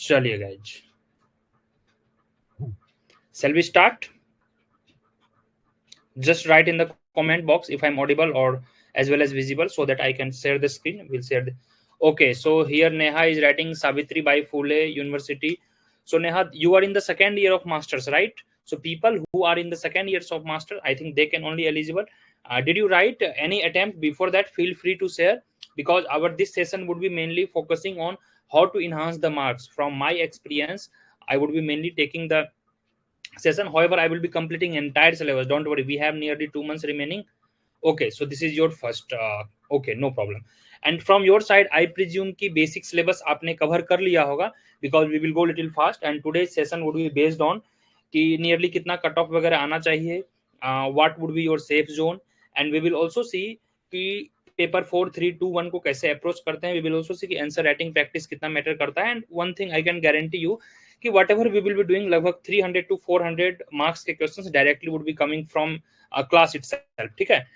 चलिए guys, shall we start? Just write in the comment box if I'm audible or as well as visible so that I can share the screen. We'll share the. Okay, so here Neha is writing Savitri Bai Phule University. So Neha, you are in the second year of masters, right? So people who are in the second years of master, I think they can only eligible. Did you write any attempt before that? Feel free to share, because our this session would be mainly focusing on how to enhance the marks. From my experience, I would be mainly taking the session. However, I will be completing entire syllabus. Don't worry, we have nearly 2 months remaining. Okay, so this is your first. Okay, no problem. And from your side, I presume कि basic syllabus आपने cover कर लिया होगा, because we will go little fast and today's session would be based on कि nearly कितना cut off वगैरह आना चाहिए, what would be your safe zone, and we will also see कि पेपर 4 3 2 1 को कैसे अप्रोच करते हैं. We will also see कि आंसर राइटिंग प्रैक्टिस कितना मैटर करता है. And one thing I can guarantee you कि whatever we will be doing, लगभग 300 to 400 मार्क्स के questions directly would be coming from class itself. ठीक है,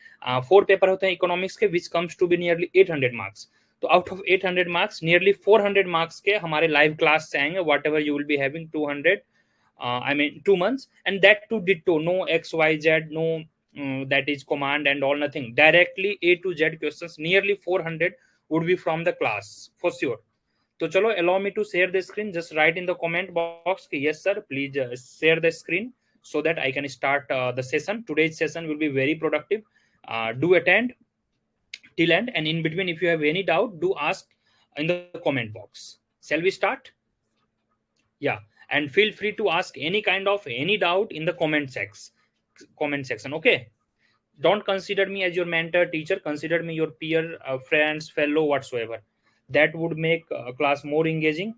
4 paper होते हैं इकोनॉमिक्स के, which comes to be nearly 800 marks. तो out of 800 marks nearly 400 marks के हमारे लाइव क्लास से आएंगे. What ever you will be having 200, I mean 2 months, and that too ditto, no XYZ, no that is command and all, nothing, directly A to Z questions. Nearly 400 would be from the class for sure. तो चलो, allow me to share the screen. Just write in the comment box कि yes sir, please share the screen so that I can start the session. Today's session will be very productive. Do attend till end, and in between if you have any doubt, do ask in the comment box. Shall we start? Yeah, and feel free to ask any kind of any doubt in the comment section. Okay, don't consider me as your mentor teacher, consider me your peer, friends, fellow, whatsoever. That would make class more engaging.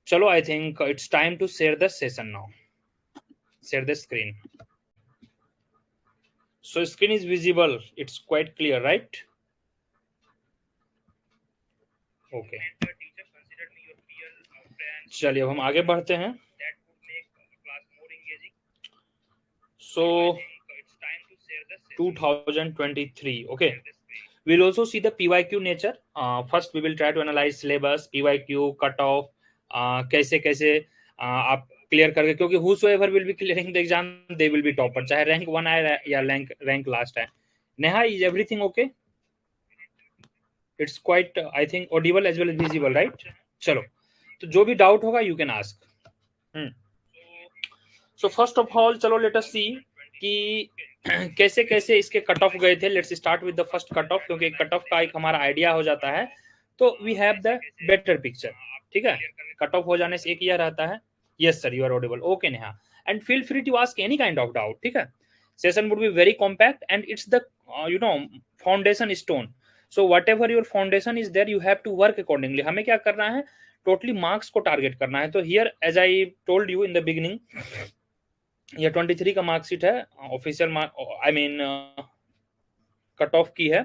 Chalo, I think it's time to share the session now. Share the screen. So screen is visible, it's quite clear, right? Okay, चलिए अब हम आगे बढ़ते हैं. So 2023, okay, we'll also see the PYQ nature. First we will try to analyze syllabus, PYQ, cut off, कैसे कैसे आप clear करके, क्योंकि whosoever will be clearing the exam, they will be topper, चाहे rank 1 आए या rank last है. Neha, is everything okay? It's quite I think audible as well as visible, right? चलो, तो जो भी डाउट होगा you can ask. So first of all, चलो let us see कि कैसे कैसे इसके कट ऑफ गए थे. Let's start with the first cut off, क्योंकि कट ऑफ का एक हमारा आइडिया हो जाता है तो we have the better picture. ठीक है, कट ऑफ हो जाने से एक यह रहता है. Yes sir, you are audible. Okay Neha, and feel free to ask any kind of doubt. ठीक है, session would be very compact and it's the foundation stone. So whatever your foundation is there, you have to work accordingly. हमें क्या करना है, totally marks को target करना है. तो here as I told you in the beginning, यह 23 का मार्कशीट है, official I mean cut off की है,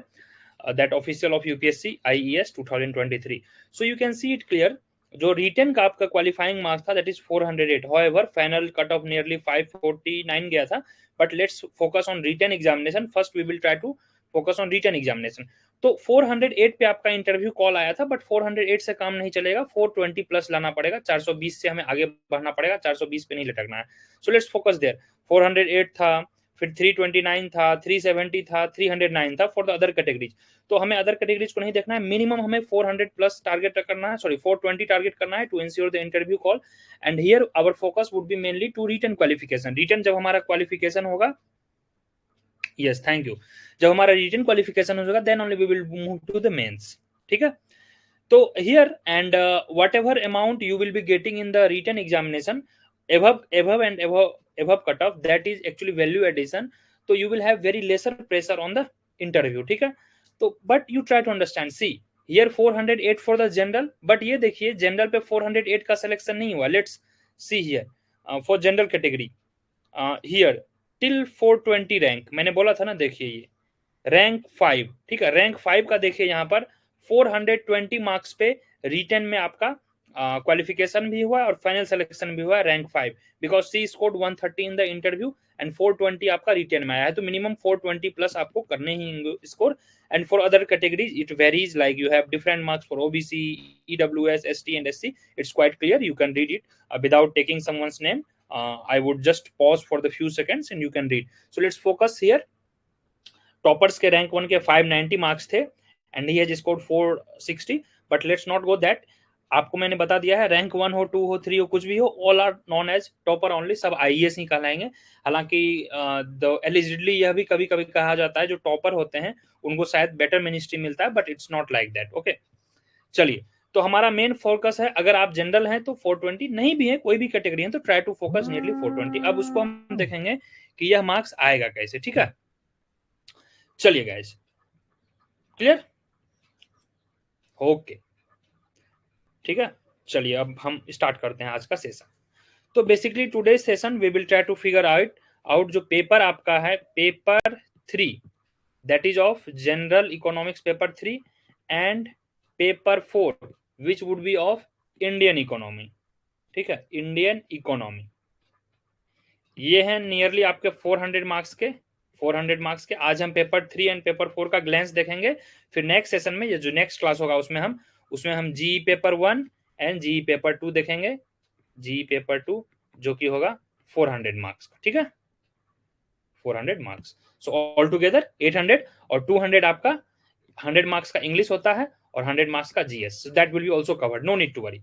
that official of UPSC IES 2023. So you can see it clear. जो रिटन का आपका क्वालिफाइंग मार्क्स था that is 408. However final cut off nearly 549 गया था. But let's focus on written examination. First we will try to focus on written examination. तो 408 पे आपका interview call आया था, बट 408 से काम नहीं चलेगा, 420 प्लस लाना पड़ेगा. 420 से हमें आगे बढ़ना पड़ेगा, 420 पे नहीं लटकना है. So let's focus there. 408 था, फिर 329 था, 370 था, 309 था फॉर द अदर कैटेगरीज. तो हमें अदर कैटेगरीज को नहीं देखना है, मिनिमम हमें 400 प्लस टारगेट करना है, सॉरी 420 टारगेट करना है to ensure the interview call. And here our focus would be mainly to written qualification. Written जब हमारा क्वालिफिकेशन होगा, यस थैंक यू, जब हमारा रिटन क्वालिफिकेशन होगा then only we will move to the mains. ठीक है, तो here and whatever amount you will be getting in the written examination above and above cut off, that is actually value addition. तो you will have very lesser pressure on the interview. ठीक है, तो but you try to understand, see here 408 for the general, but ये देखिए general पे 408 का selection नहीं हुआ. Let's see here for general category here till 420 rank, मैंने बोला था ना, देखिए ये रैंक 5. ठीक है, रैंक 5 का देखिए यहाँ पर 420 मार्क्स पे रिटन में आपका क्वालिफिकेशन भी हुआ है और फाइनल सिलेक्शन भी हुआ है rank 5, because she scored 130 in the interview and 420 आपका रिटेन में आया है, तो मिनिमम 420 प्लस आपको करने ही score. And for other categories it varies, like you have different marks for OBC, EWS, ST and SC. It's quite clear, you can read it without taking someone's name. I would just pause for the few seconds and you can read. So let's focus here. Toppers के rank 1 के 590 marks थे and he has scored 460, but let's not go that. आपको मैंने बता दिया है rank 1 हो, 2 हो, 3 हो, कुछ भी हो, all are known as topper only, सब आईएएस ही कहलाएंगे। हालांकि एलिजिडली यह भी कभी कभी कहा जाता है जो टॉपर होते हैं उनको शायद बेटर मिनिस्ट्री मिलता है, but it's not like that. Okay, चलिए, तो हमारा मेन फोकस है, अगर आप जनरल हैं तो 420, नहीं भी है कोई भी कैटेगरी है तो ट्राई टू फोकस नियरली 420। अब उसको हम देखेंगे कि यह मार्क्स आएगा कैसे, ठीक है। चलिए गाइस, क्लियर, ओके, ठीक है। चलिए अब हम स्टार्ट करते हैं आज का सेशन। तो basically today session we will try to figure out जो पेपर आपका है, paper 3, that is of general economics paper 3 and paper 4 which would be of Indian economy, ठीक है, इंडियन इकोनॉमी। ये है नियरली आपके 400 मार्क्स के, 400 मार्क्स के। आज हम पेपर 3 एंड पेपर 4 का ग्लैंस देखेंगे, फिर नेक्स्ट सेशन में, ये जो नेक्स्ट क्लास होगा उसमें हम GE paper 1 and GE paper 2 देखेंगे, जीई पेपर 2 जो कि होगा 400 मार्क्स का, ठीक है, 400 मार्क्स। सो ऑल टुगेदर 800 और 200 आपका 100 मार्क्स का इंग्लिश होता है और 100 मार्क्स का GS, that will be also covered, no need to worry.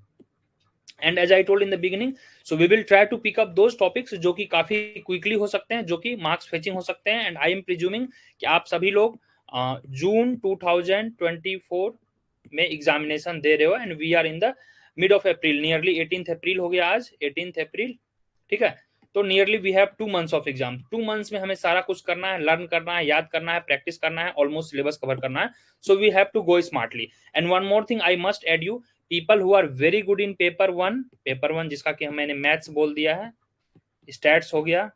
And as I told in the beginning, so we will try to pick up those topics जो कि काफी क्विकली हो सकते हैं, जो कि मार्क्स फेचिंग हो सकते हैं। एंड आई एम प्रिज्यूमिंग कि आप सभी लोग जून 2024 में एग्जामिनेशन दे रहे हो and we are in the mid of April, nearly 18 April हो गया आज, 18 अप्रैल, ठीक है। तो nearly we have 2 months of exam, 2 months में हमें सारा कुछ करना है, लर्न करना है, याद करना है, प्रैक्टिस करना है, ऑलमोस्ट सिलेबस कवर करना है। So we have to go smartly. And one more thing I must add you, people who are very good in paper one जिसका कि मैंने मैथ्स बोल दिया है, स्टैट्स हो गया,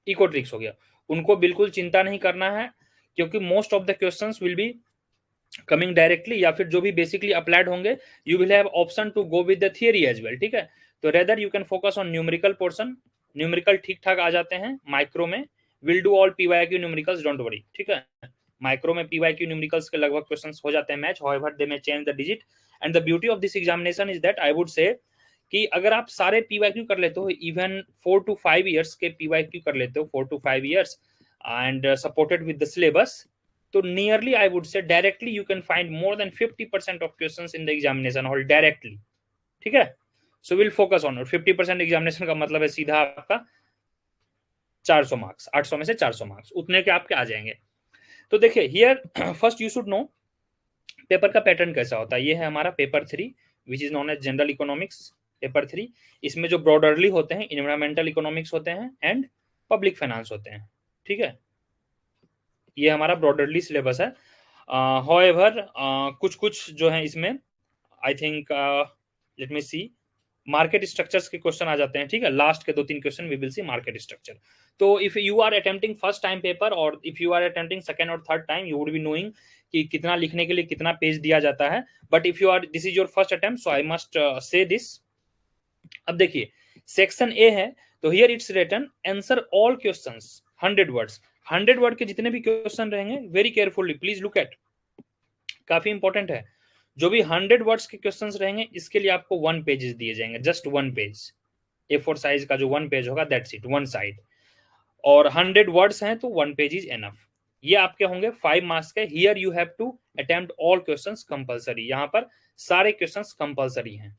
इकोट्रिक्स हो गया, उनको बिल्कुल चिंता नहीं करना है, क्योंकि most of the questions will be coming directly, या फिर जो भी बेसिकली अप्लाइड होंगे, you will have option to go with the theory as well, ठीक है। तो rather you can focus on numerical portion, numerical ठीक ठाक आ जाते हैं, माइक्रो में will do all PYQ numericals, don't worry, ठीक है। माइक्रो में पीवाईक्यू न्यूमेरिकल्स के लगभग क्वेश्चंस हो जाते हैं match, however they may change the digit. And the beauty of this examination is that I would say कि अगर आप सारे पीवाईक्यू कर लेते हो, इवन 4 to 5 ईयर्स के पीवाईक्यू कर लेते हो, 4 to 5 years and supported with the syllabus, तो nearly I would say directly you can find more than 50% of questions in the examination hall directly, ठीक है। So will focus on 50% examination का मतलब है सीधा आपका 400 मार्क्स, 800 में से 400 मार्क्स उतने के आपके आ जाएंगे। तो देखिए here first you should know paper का पैटर्न कैसा होता है। ये है हमारा paper 3 which is known as general economics paper 3। इसमें जो ब्रॉडरली होते हैं इन्वायरमेंटल इकोनॉमिक्स होते हैं एंड पब्लिक फाइनेंस होते हैं, ठीक है। ये हमारा ब्रॉडरली सिलेबस है। हाउएवर कुछ कुछ जो है इसमें I think let me see, market structures के क्वेश्चन आ जाते हैं, ठीक है। लास्ट के 2-3 question we will see market structure. तो if you are attempting first time paper और if you are attempting second और third time, you would be knowing कि कितना लिखने के लिए कितना पेज दिया जाता है। But if you are this is your first attempt, so I must say this. अब देखिए सेक्शन ए है, तो here it's written answer all questions 100 words. 100 word के जितने भी क्वेश्चन रहेंगे, very carefully please look at, काफी इंपॉर्टेंट है। जो भी 100 वर्ड्स के क्वेश्चंस रहेंगे इसके लिए आपको 1 पेजेस दिए जाएंगे, जस्ट 1 पेज, A4 साइज का जो 1 पेज होगा, दैट्स इट, 1 साइड। और 100 वर्ड्स हैं तो 1 पेज इज एनफ। ये आपके होंगे 5 मार्क्स के। Here you have to attempt all questions compulsory, यहां पर सारे क्वेश्चंस कंपलसरी हैं,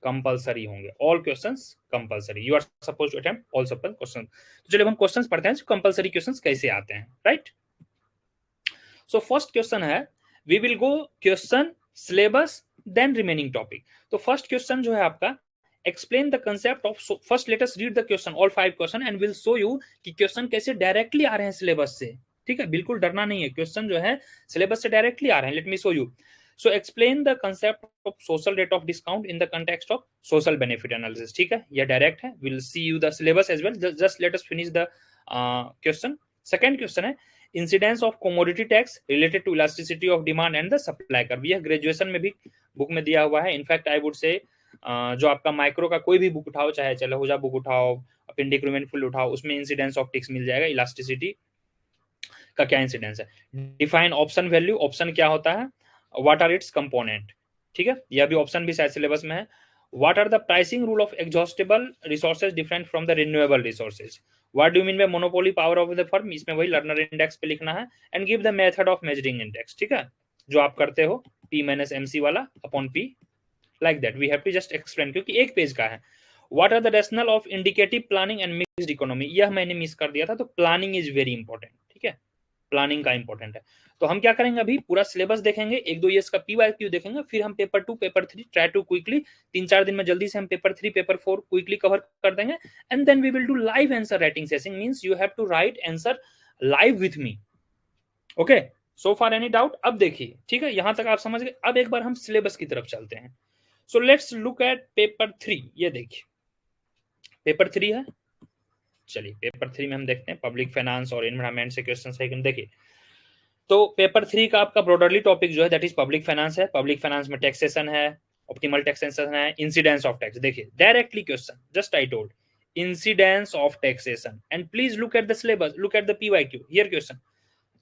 कंपलसरी होंगे, all questions compulsory, you are suppose to attempt all suppose question. तो चलिए हम क्वेश्चंस पढ़ते हैं, कंपलसरी क्वेश्चंस कैसे आते हैं, राइट। सो फर्स्ट क्वेश्चन है, we will go question syllabus then remaining topic. तो फर्स्ट क्वेश्चन जो है आपका, explain the concept of, first let us read the question, all 5 question and will show you कि question कैसे directly आ रहे हैं सिलेबस से, ठीक है। बिल्कुल डरना नहीं है, क्वेश्चन जो है सिलेबस से डायरेक्टली आ रहे हैं। Let me show you. So explain the concept of social rate of discount in the context of social benefit analysis, ठीक है, ये डायरेक्ट है। We'll see you the syllabus as well. Just let us finish the question. Second question है, incidence of commodity tax related to elasticity of demand and the supply curve। यह graduation में भी book में दिया हुआ है। In fact I would से जो आपका माइक्रो का कोई भी बुक उठाओ, चाहे चलहुजा बुक उठाओ, अपेंडिक रूमेनफुल उठाओ, उसमें इंसिडेंस ऑफ टिक्स मिल जाएगा, इलास्टिसिटी का क्या इंसिडेंस है। डिफाइन ऑप्शन वैल्यू, ऑप्शन क्या होता है, व्हाट आर इट्स कंपोनेंट, ठीक है, यह भी ऑप्शन भी शायद सिलेबस में है। What are the pricing rule of exhaustible resources different from the renewable resources, what do you mean by monopoly power of the firm, इसमें वही लर्नर इंडेक्स पे लिखना है, and give the method of measuring index, ठीक है, जो आप करते हो P माइनस MC वाला upon P, like that we have to just explain, क्योंकि एक पेज का है। What are the rational of indicative planning and mixed economy, यह मैंने मिस कर दिया था, तो प्लानिंग इज वेरी इंपॉर्टेंट, ठीक है, प्लानिंग का इंपॉर्टेंट है। तो हम क्या करेंगे, अभी पूरा सिलेबस देखेंगे, एक दो ईयर्स का PYQ देखेंगे, फिर हम paper 2 paper 3 try to quickly 3-4 दिन में जल्दी से हम पेपर 3 पेपर 4 क्विकली कवर कर देंगे, and then we will do live answer writing session, means you have to write answer live with me. Okay, so far any doubt, अब देखिए, ठीक है, यहां तक आप समझ गए। अब एक बार हम सिलेबस की तरफ चलते हैं। So let's look at paper 3, ये देखिए पेपर 3 है, चलिए पेपर 3 में हम देखते हैं पब्लिक फाइनेंस और एनवायरमेंट से क्वेश्चन है, देखिए। तो पेपर 3 का आपका ब्रॉडरली टॉपिक जो है दैट इज पब्लिक फाइनेंस है। पब्लिक फाइनेंस में टैक्सेशन है, ऑप्टिमल टैक्सेशन है, इंसिडेंस ऑफ टैक्स, देखिए directly question, just I told incidence of taxation, and please look at the syllabus, look at the PYQ, here question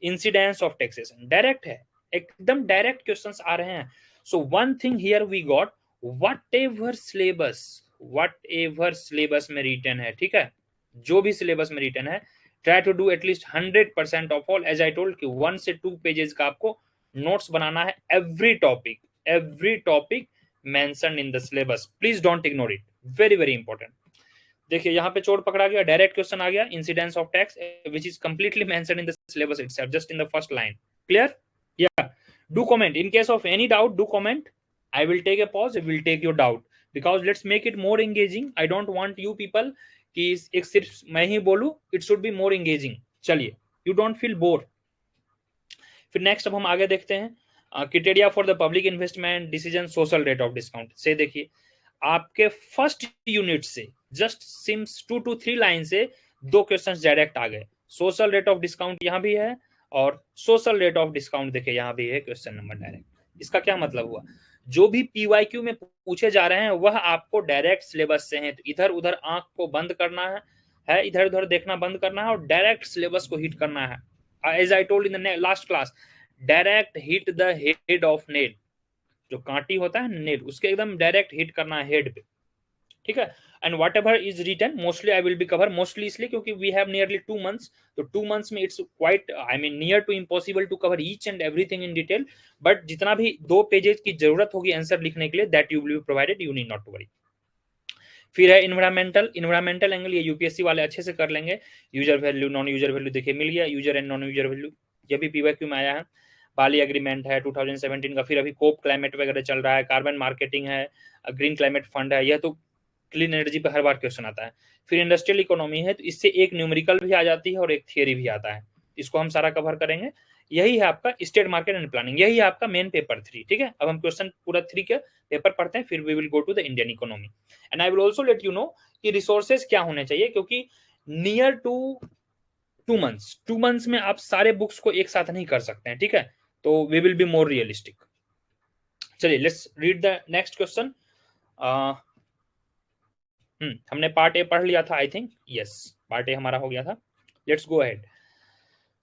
incidence of taxation, direct है, एकदम direct questions आ रहे हैं। So one thing here we got, whatever syllabus में written है, ठीक है, जो भी सिलेबस में रिटर्न है, try to do at least 100% of all, as I told कि 1 से 2 पेजेस का आपको नोट्स बनाना है, every topic mention in the syllabus, please don't ignore it, very very important. देखिए यहाँ पे चोर पकड़ा गया, डायरेक्ट क्वेश्चन आ गया, incidence of tax which is completely mentioned in the syllabus itself, just in the first line, clear, yeah do comment in case of any doubt, do comment, I will take a pause, I will take your doubt, because let's make it more engaging, I don't want you people कि एक सिर्फ मैं ही बोलूं, it should be more engaging, चलिए, you don't feel bore. फिर next अब हम आगे देखते हैं, criteria for the public investment decision social rate of discount से, देखिए आपके फर्स्ट यूनिट से जस्ट सिम्स 2 to 3 लाइन से 2 क्वेश्चंस डायरेक्ट आ गए, सोशल रेट ऑफ डिस्काउंट यहाँ भी है, और सोशल रेट ऑफ डिस्काउंट देखिए यहाँ भी है क्वेश्चन नंबर डायरेक्ट। इसका क्या मतलब हुआ, जो भी PYQ में पूछे जा रहे हैं वह आपको डायरेक्ट सिलेबस से हैं, तो इधर उधर आंख को बंद करना है, इधर उधर देखना बंद करना है, और डायरेक्ट सिलेबस को हिट करना है, as I told in the last class, direct hit the head of net, जो कांटी होता है नेट, उसके एकदम डायरेक्ट हिट करना है हेड पे, ठीक है, and whatever is written mostly I will be cover, mostly इसलिए क्योंकि वी हैव नियरली 2 months, तो 2 months में it's quite I mean near to impossible to cover each and everything in detail, but जितना भी 2 pages की जरूरत होगी answer लिखने के लिए, that you will be provided, you need not to worry. फिर है इन्वायरमेंटल एंगल, ये यूपीएससी वाले अच्छे से कर लेंगे, user value non user value देखिए मिल गया, user and non user value, ये भी PYQ में आया है, बाली एग्रीमेंट है 2017 का, फिर अभी कोप क्लाइमेट वगैरह चल रहा है, कार्बन मार्केटिंग है, ग्रीन क्लाइमेट फंड है, यह तो क्लीन एनर्जी पे हर बार क्वेश्चन आता है। फिर इंडस्ट्रियल इकोनॉमी है, तो इससे एक न्यूमेरिकल भी आ जाती है और एक थियरी भी आता है, इसको हम सारा कवर करेंगे। यही है आपका स्टेट मार्केट एंड प्लानिंग, यही है आपका मेन पेपर 3, ठीक है। अब हम क्वेश्चन पूरा 3 के पेपर पढ़ते हैं, फिर we will go to the Indian economy, and I will also let you know कि रिसोर्सेज क्या होने चाहिए, क्योंकि नियर टू 2 months में आप सारे बुक्स को एक साथ नहीं कर सकते हैं, ठीक है, तो we will be more realistic. चलिए let's read the next question. हमने पार्ट ए पढ़ लिया था, I think, yes part A हमारा हो गया था, let's go ahead.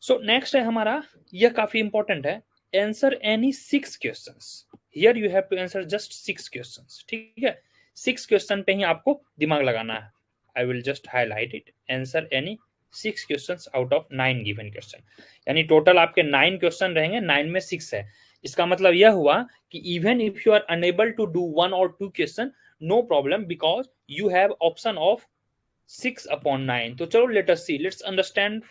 So next है हमारा, यह काफी इंपॉर्टेंट है, answer any 6 questions, here you have to answer just 6 questions, ठीक है, 6 क्वेश्चन पे ही आपको दिमाग लगाना है, I will just highlight it, answer any 6 questions out of 9 given question, यानी टोटल आपके 9 क्वेश्चन रहेंगे, 9 में 6 है, इसका मतलब यह हुआ कि even if you are unable to do 1 or 2 question, no problem, because you have option of 6/9। तो चलो let us see, let's understand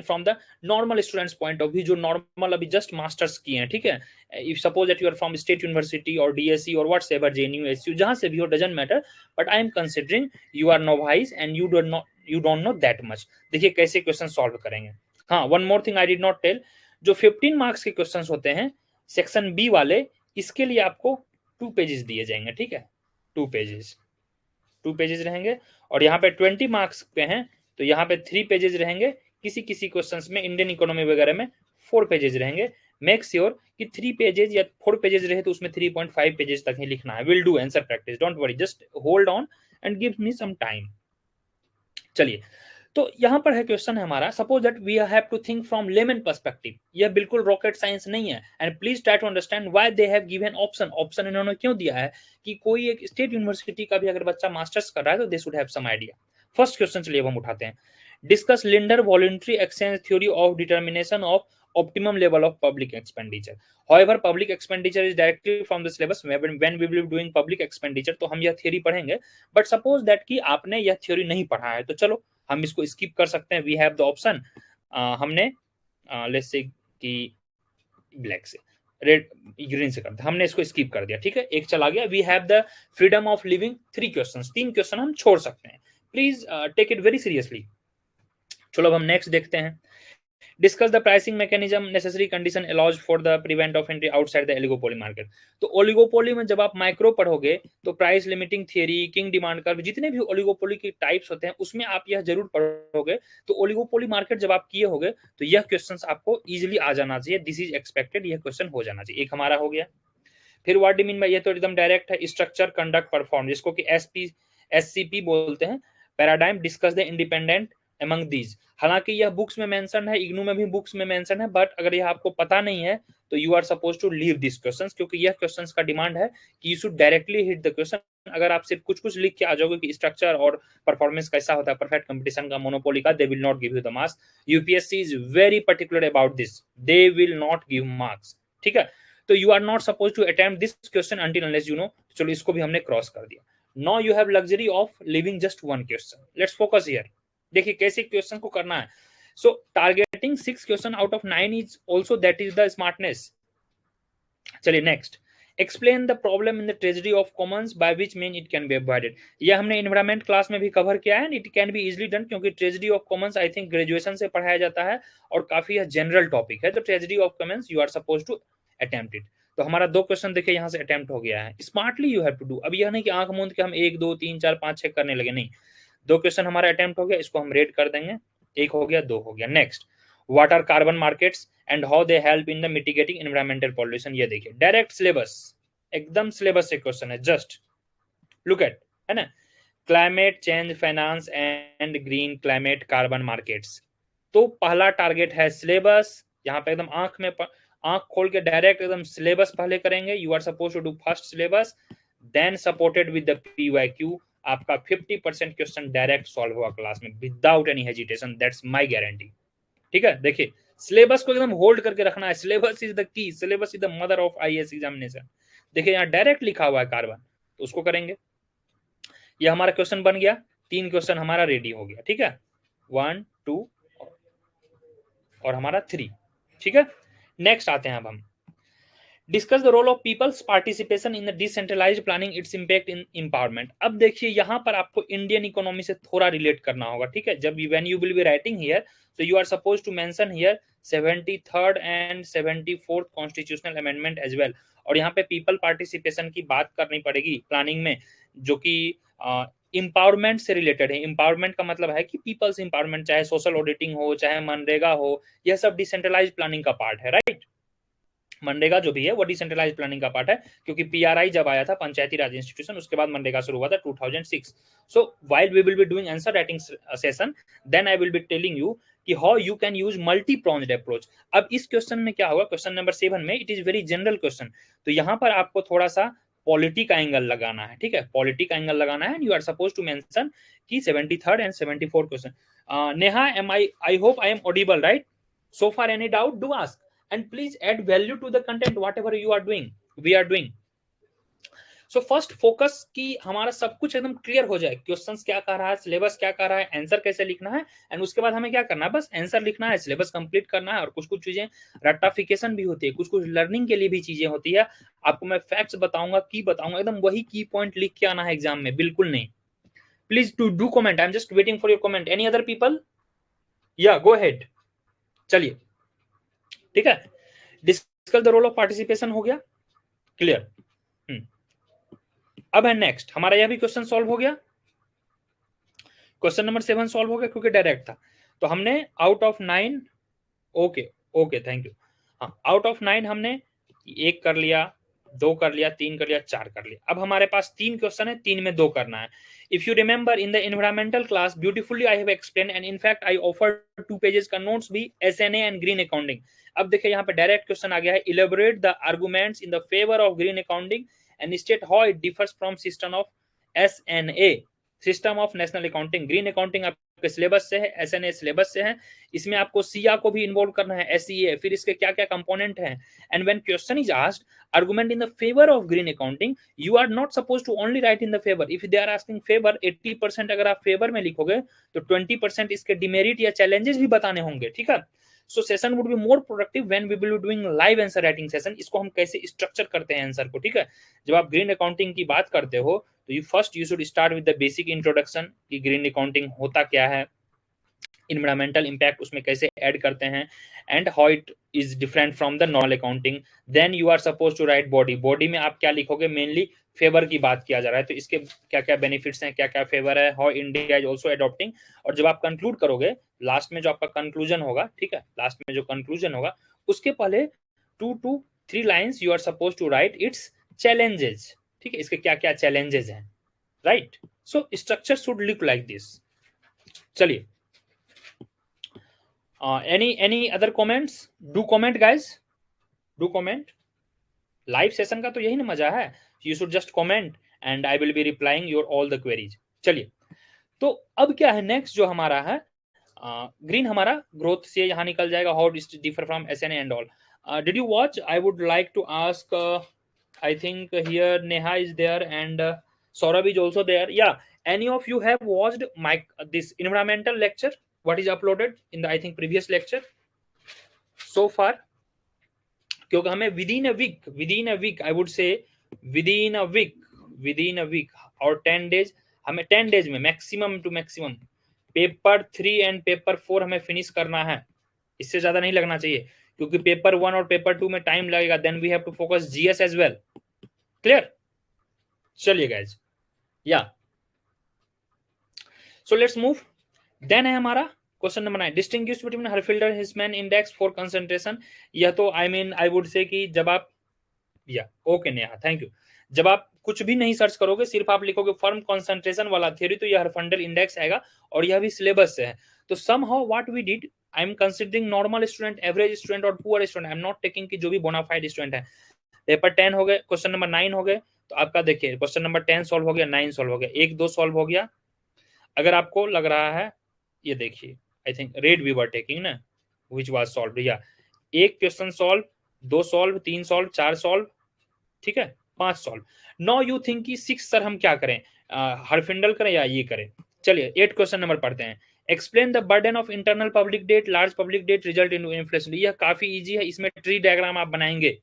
from the normal students point of view, जो नॉर्मल अभी जस्ट मास्टर्स किए हैं, ठीक है, if suppose that you are from state university और DSE और व्हाटएवर, JNU SU, जहां से भी हो, doesn't matter, but I am considering you are novice and you don't know that much. देखिए कैसे क्वेश्चन सॉल्व करेंगे। हाँ, one more thing I did not tell, जो 15 मार्क्स के क्वेश्चन होते हैं सेक्शन B वाले, इसके लिए आपको 2 पेजेस दिए जाएंगे, ठीक है, 2 पेजेस रहेंगे, और यहाँ पे 20 मार्क्स पे हैं, तो यहाँ पे 3 पेजेस रहेंगे, किसी किसी क्वेश्चंस में इंडियन इकोनॉमी वगैरह में 4 पेजेस रहेंगे, मेक श्योर कि 3 पेजेस या 4 पेजेस रहे तो उसमें 3.5 पेजेस तक ही लिखना है। Will do answer practice, don't worry, just hold on and give me some time. चलिए, तो यहां पर है क्वेश्चन है हमारा, suppose that we have to think from layman perspective. यह बिल्कुल रॉकेट साइंस नहीं है, and please try to understand why they have given option. Option इन्होंने क्यों दिया है कि कोई एक स्टेट यूनिवर्सिटी का भी अगर बच्चा मास्टर्स कर रहा है तो they should have some idea. First question चलिए हम उठाते हैं। Discuss Lindahl voluntary exchange theory of determination of optimum level of public expenditure. However, public expenditure is directly from the syllabus. When we will be doing public expenditure, तो हम यह theory पढ़ेंगे। But suppose that कि आपने यह theory नहीं पढ़ा है, तो चलो हम इसको स्किप कर सकते हैं। वी हैव द ऑप्शन, हमने लेट्स से कि ब्लैक से रेड ग्रीन से करते, हमने इसको स्किप कर दिया, ठीक है, एक चला गया। We have the freedom of leaving 3 questions, 3 question हम छोड़ सकते हैं। Please take it very seriously. चलो अब हम नेक्स्ट देखते हैं। Discuss the pricing mechanism necessary condition allows for the prevent of entry outside the oligopoly market. तो ओलिगोपोली में जब आप माइक्रो पढ़ोगे तो price limiting theory, kink demand curve, जितने भी ओलिगोपोली के टाइप्स होते हैं उसमें आप यह जरूर पढ़ोगे। तो ओलिगोपोली मार्केट जब आप किए होगे तो यह क्वेश्चन आपको इजिली आ जाना चाहिए। दिस इज एक्सपेक्टेड, यह क्वेश्चन हो जाना चाहिए। एक हमारा हो गया। फिर व्हाट डू मीन बाय, ये तो एकदम डायरेक्ट है। स्ट्रक्चर कंडक्ट परफॉर्म, जिसको कि एससीपी बोलते हैं। Paradigm, discuss the independent among these. हालांकि यह बुक्स में मेंशन है, इग्नू में भी बुक्स में मेंशन है, बट अगर यह आपको पता नहीं है तो you are suppose to leave this questions, क्योंकि यह क्वेश्चंस का डिमांड है कि you should directly hit the question. अगर आप सिर्फ कुछ कुछ लिख के आ जाओगे कि स्ट्रक्चर और परफॉर्मेंस कैसा होता है परफेक्ट कंपटीशन का, मोनोपोली का, they will not give you the marks. UPSC is very particular about this, they will not give marks, ठीक है। तो you are not suppose to attempt this question until unless you know. चलो इसको भी हमने cross कर दिया। Now you have luxury of living just one question. Let's focus here. देखिए कैसे क्वेश्चन को करना है। So targeting 6 question out of 9 is also that is the smartness. चलिए next. Explain the problem in the treasury of commons by which mean it can be avoided. यह हमने environment class में भी कवर किया है, it can be easily done, क्योंकि treasury of commons I think graduation से पढ़ाया जाता है और काफी जनरल टॉपिक है। तो tragedy of commons you are suppose to attempt it. तो हमारा 2 क्वेश्चन देखिए यहाँ से अटेम्प्ट हो गया है। Smartly you have to do. अब यह नहीं कि आंख मूंद के हम 1 2 3 4 5 6 करने लगे, नहीं। 2 क्वेश्चन हमारा अटेम्प्ट हो गया, इसको हम रेड कर देंगे। 1 हो गया, 2 हो गया। Next, what are carbon markets and how they help in the mitigating environmental pollution. ये देखिए डायरेक्ट सिलेबस, एकदम सिलेबस से क्वेश्चन है, जस्ट लुक एट, है ना। Climate change finance and green climate carbon markets. तो पहला टारगेट है सिलेबस। यहाँ पे एकदम आंख खोल के डायरेक्ट एकदम सिलेबस पहले करेंगे। You are suppose to do first syllabus, then supported with the PYQ. आपका 50% क्वेश्चन डायरेक्ट सॉल्व हुआ क्लास में without any hesitation, that's my guarantee, ठीक है। देखिए सिलेबस को एकदम होल्ड करके रखना है। Syllabus is the key, syllabus is the mother of IAS examination. देखिए यहाँ डायरेक्ट लिखा हुआ है कार्बन, तो उसको करेंगे। ये हमारा क्वेश्चन बन गया। 3 क्वेश्चन हमारा रेडी हो गया, ठीक है। 1 2 और हमारा 3, ठीक है। नेक्स्ट आते हैं अब हम। Discuss the role of people's participation in the decentralised planning, its impact in empowerment. अब देखिए यहाँ पर आपको इंडियन इकोनॉमी से थोड़ा रिलेट करना होगा, ठीक है। जब when you will be writing here, so you are suppose to mention here 73rd and 74th constitutional amendment as well. और यहाँ पे पीपल पार्टिसिपेशन की बात करनी पड़ेगी प्लानिंग में, जो कि एम्पावरमेंट से रिलेटेड है। एम्पावरमेंट का मतलब है कि पीपल्स एम्पावरमेंट, चाहे सोशल ऑडिटिंग हो, चाहे मनरेगा हो, यह सब डिसेंट्रलाइज प्लानिंग का पार्ट है, राइट। मनरेगा जो भी है वो डिसेंट्रलाइज प्लानिंग का पार्ट है, क्योंकि पीआरआई जब आया था, पंचायती राज इंस्टीट्यूशन, उसके बाद मनरेगा शुरू हुआ था 2006। So while we will be doing answer writing session, then I will be telling you कि how you can use multi pronged approach. अब इस क्वेश्चन में क्या होगा, क्वेश्चन नंबर 7 में, it is very general question, तो यहाँ पर आपको थोड़ा सा पॉलिटी का एंगल लगाना है, ठीक है। पॉलिटी का एंगल लगाना है, you are suppose to mention कि 73rd and 74th question. Neha, am I hope I am audible, right? So far any doubt, do ask, and please add value to the content whatever you are doing, we are doing. So first focus कि हमारा सब कुछ एकदम clear हो जाए, questions क्या कह रहा है, सिलेबस क्या कह रहा है, आंसर कैसे लिखना है, एंड उसके बाद हमें क्या करना है, बस आंसर लिखना है, सिलेबस कंप्लीट करना है। और कुछ कुछ चीजें रट्टाफिकेशन भी होती है, कुछ कुछ लर्निंग के लिए भी चीजें होती है। आपको मैं फैक्ट्स बताऊंगा, की बताऊंगा, एकदम वही की पॉइंट लिख के आना है एग्जाम में, बिल्कुल नहीं। Please to do comment, I am just waiting for your comment. Any other people? Yeah go ahead. चलिए, ठीक है। Discuss the role of participation हो गया, क्लियर। अब है नेक्स्ट, हमारा यह भी क्वेश्चन सॉल्व हो गया। क्वेश्चन नंबर 7 सॉल्व हो गया क्योंकि डायरेक्ट था। तो हमने out of 9, okay okay, thank you. हाँ, आउट ऑफ 9 हमने 1 कर लिया, 2 कर लिया, 3 कर लिया, 4 कर लिया। अब हमारे पास 3 क्वेश्चन है, 3 में 2 करना है। If you remember in the environmental class beautifully I have explain and in fact I offer 2 pages का नोट्स भी एसएनए एंड ग्रीन अकाउंटिंग। अब देखिए यहाँ पे डायरेक्ट क्वेश्चन आ गया है, elaborate the arguments in the favour of green accounting and state how it differs from system of SNA, system of national accounting. Green accounting आपके syllabus से है, एसएनए सिलेबस से है, इसमें आपको सीआ को भी इन्वॉल्व करना है, एसईए, फिर इसके क्या क्या कंपोनेंट हैं। And when question is asked argument in the favor of green accounting, you are not supposed to only write in the favor. if they are asking favor 80%, अगर आप फेवर में लिखोगे तो 20% इसके डिमेरिट या चैलेंजेस भी बताने होंगे, ठीक है। So session would be more productive when we will be doing live answer writing session. इसको हम कैसे स्ट्रक्चर करते हैं आंसर को, ठीक है। जब आप ग्रीन अकाउंटिंग की बात करते हो तो you should start with the basic introduction कि ग्रीन अकाउंटिंग होता क्या है, इन्वायरमेंटल इम्पैक्ट उसमें कैसे ऐड करते हैं, and how it is different from the normal accounting. Then you are suppose to write body, body में आप क्या लिखोगे, मेनली फेवर की बात किया जा रहा है, तो इसके क्या क्या बेनिफिट्स हैं, क्या क्या फेवर है, how India is also adopting. और जब आप कंक्लूड करोगे, लास्ट में जो आपका कंक्लूजन होगा, ठीक है, लास्ट में जो कंक्लूजन होगा उसके पहले 2 to 3 lines you are suppose to write its challenges, ठीक है, इसके क्या क्या चैलेंजेस हैं, right. So structure should look like this. चलिए, any other comments? Do comment guys, do comment. Live session का तो यही ना मजा है, you should just comment and I will be replying your all the queries. चलिए, तो अब क्या है नेक्स्ट जो हमारा है, ग्रीन हमारा ग्रोथ से यहाँ निकल जाएगा, how it differ from SNA and all. Did you watch? I would like to ask, I think here Neha is there and Saurabh is also there. Yeah, any of you have watched my this environmental lecture? What is uploaded in the I think previous lecture so far? क्योंकि हमें within a week I would say within a week और 10 days, हमें 10 days में maximum to maximum paper 3 and paper 4 हमें finish करना है। इससे ज्यादा नहीं लगना चाहिए क्योंकि पेपर 1 और पेपर 2 में टाइम लगेगा। Then we have to focus GS as well. Clear? चलिए guys, yeah so let's move. Then है हमारा question number 9, distinguish between Herfindahl Hirschman index for concentration. यह तो I mean I would say कि जब आप, या ओके नेहा, थैंक यू। जब आप कुछ भी नहीं सर्च करोगे, सिर्फ आप लिखोगे फर्म कंसंट्रेशन वाला थ्योरी, तो यह हर्फिल्डर इंडेक्स आएगा और यह भी सिलेबस से है। तो somehow what we did, I am considering normal student, average student और poor student. I am not taking कि जो भी बोनाफाइड स्टूडेंट है। पेपर 10 हो गए, क्वेश्चन नंबर 9 हो गए, तो आपका देखिए क्वेश्चन नंबर 10 सॉल्व हो गया, 9 सॉल्व हो गया, 1 2 सॉल्व हो गया। अगर आपको लग रहा है, ये देखिए, I think red we were taking ना, विच वाज सॉल्व, या 1 question solve, 2 solve, 3 solve, 4 solve, ठीक है, 5 सॉल्व। नाउ यू थिंक कि 6 सर हम क्या करें, हरफिंडल करें या ये करें? चलिए 8 क्वेश्चन नंबर पढ़ते हैं। Explain the burden of internal public debt, large public debt result in inflation. यह काफी इजी है, इसमें ट्री डायग्राम आप बनाएंगे,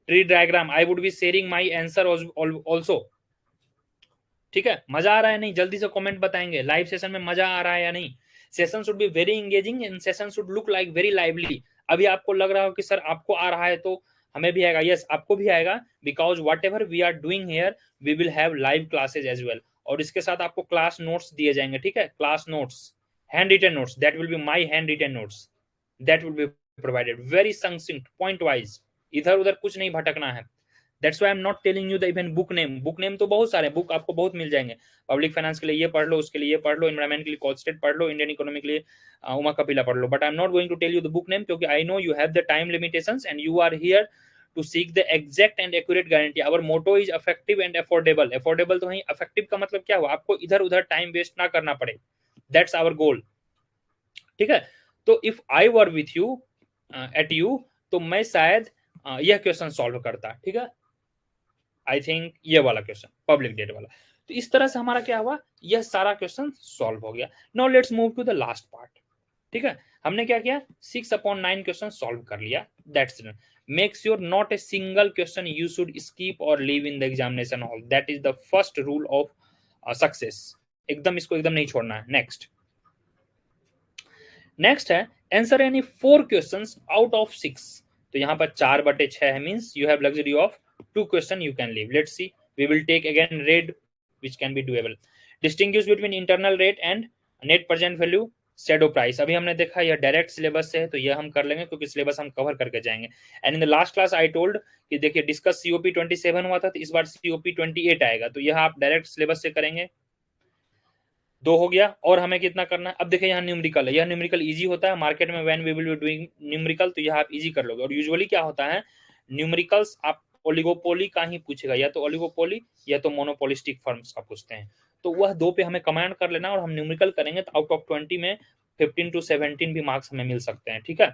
tree diagram. I would be sharing my answer also, ठीक है। मजा आ रहा है नहीं, जल्दी से कमेंट बताएंगे, लाइव सेशन में मजा आ रहा है या नहीं। Session should be very engaging and session should look like very lively. अभी आपको लग रहा हो कि सर आपको आ रहा है तो हमें भी आएगा, यस आपको भी आएगा, because whatever we are doing here we will have live classes as well. और इसके साथ आपको क्लास नोट्स दिए जाएंगे, ठीक है, class notes, handwritten notes, that will be my handwritten notes, that will be provided very संक्षिप्त point wise, इधर उधर कुछ नहीं भटकना है। That's why I am not telling you the even book name. Book name तो बहुत सारे बुक आपको बहुत मिल जाएंगे, पब्लिक फाइनेंस के लिए ये पढ़ लो, उसके लिए ये पढ़ लो, एनवायरमेंट के लिए कॉस्टेट पढ़ लो, इंडियन इकोनॉमी के लिए उमा कपिला पढ़ लो। But I am not going to tell you the book name क्योंकि I know you have the time limitations and you are here to seek the exact and accurate guarantee. Our motto is effective and affordable. Affordable तो वहीं, effective का मतलब क्या हुआ, आपको इधर उधर टाइम वेस्ट ना करना पड़े, दैट्स आवर गोल, ठीक है। तो if I were with you at you, तो मैं शायद यह क्वेश्चन सॉल्व करता, ठीक है, आई थिंक ये वाला क्वेश्चन पब्लिक डेट वाला। तो इस तरह से हमारा क्या हुआ, यह सारा क्वेश्चन सॉल्व हो गया। Now let's move to the last part, ठीक है। हमने क्या किया, 6/9 क्वेश्चन सॉल्व कर लिया, that's it. Make sure not a single question you should skip और leave in the examination hall, that is the first rule of success. एकदम इसको एकदम नहीं छोड़ना है। नेक्स्ट है answer any 4 questions out of 6। तो यहाँ पर 4/6 है, means you have luxury of 2 question you can leave. Let's see, we will take again red which can be doable. Distinguish between internal rate and net present value. Shadow price अभी हमने देखा यह direct syllabus से है, तो यह हम कर लेंगे क्योंकि सिलेबस हम कवर करके जाएंगे। And in the last class I told कि देखिए डिस्कस सीओपी 27 हुआ था, तो इस बार सीओपी 28 आएगा, तो यह आप डायरेक्ट सिलेबस से करेंगे। दो हो गया, और हमें कितना करना है? अब देखिए यहाँ न्यूमेरिकल है, यह न्यूमेरिकल इजी होता है मार्केट में, when we will be doing numerical, तो यह आप इजी कर लोगे। और यूजुअली क्या होता है न्यूमेरिकल्स, आप ओलिगोपोली का ही पूछेगा, या तो ओलिगोपोली या तो मोनोपोलिस्टिक फर्म्स का पूछते हैं, तो वह दो पे हमें कमांड कर लेना, और हम न्यूमेरिकल करेंगे तो आउट ऑफ 20 में 15 to 17 भी मार्क्स हमें मिल सकते हैं। ठीक है,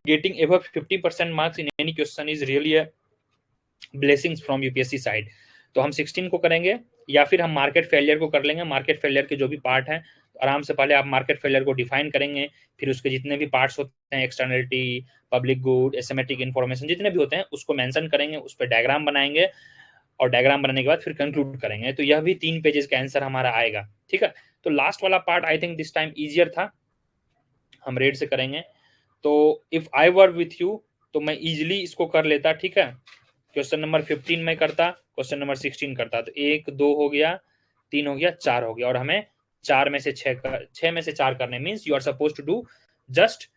getting above 50% marks in any question is really a blessings from UPSC side. तो हम 16 को करेंगे, या फिर हम मार्केट फेलियर को कर लेंगे। मार्केट फेलियर के जो भी पार्ट हैं, तो आराम से पहले आप मार्केट फेलियर को डिफाइन करेंगे, फिर उसके जितने भी पार्ट्स होते हैं, एक्सटर्नलिटी, पब्लिक गुड, एसेमेटिक इन्फॉर्मेशन, जितने भी होते हैं उसको मेंशन करेंगे, उस पर डायग्राम बनाएंगे, और डायग्राम बनाने के बाद फिर कंक्लूड करेंगे। तो यह भी 3 पेजेस का आंसर हमारा आएगा। ठीक है, तो लास्ट वाला part I think this time easier था, हम रेड से करेंगे। तो if I were with you तो मैं इजिली इसको कर लेता। ठीक है, क्वेश्चन नंबर 15 में करता, क्वेश्चन नंबर 16 करता, तो 1 2 हो गया, 3 हो गया, 4 हो गया, और हमें 4 में से 6 में से 4 करने means you are suppose to do just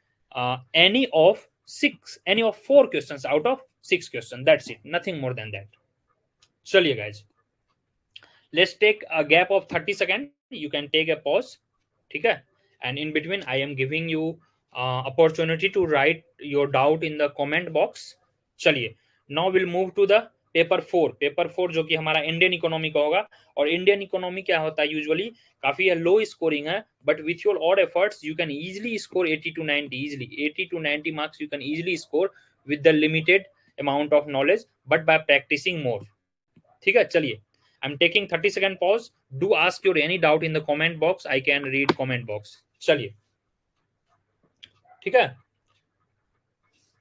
any of 4 questions out of 6 question, that's it, nothing more than that. चलिए guys, let's take a gap of 30 second, you can take a pause. ठीक है, and in between I am giving you opportunity to write your doubt in the comment box. चलिए, now will move to the paper 4 जो कि हमारा Indian economy का होगा। और Indian economy क्या होता है यूजुअली, काफी लो स्कोरिंग है, but with your odd efforts you can easily score 80 to 90, easily 80 to 90 marks you can easily score with the limited amount of knowledge, but by practising more. ठीक है, चलिए, I am taking 30 second pause, do ask your any doubt in the comment box, I can read comment box. चलिए, ठीक है,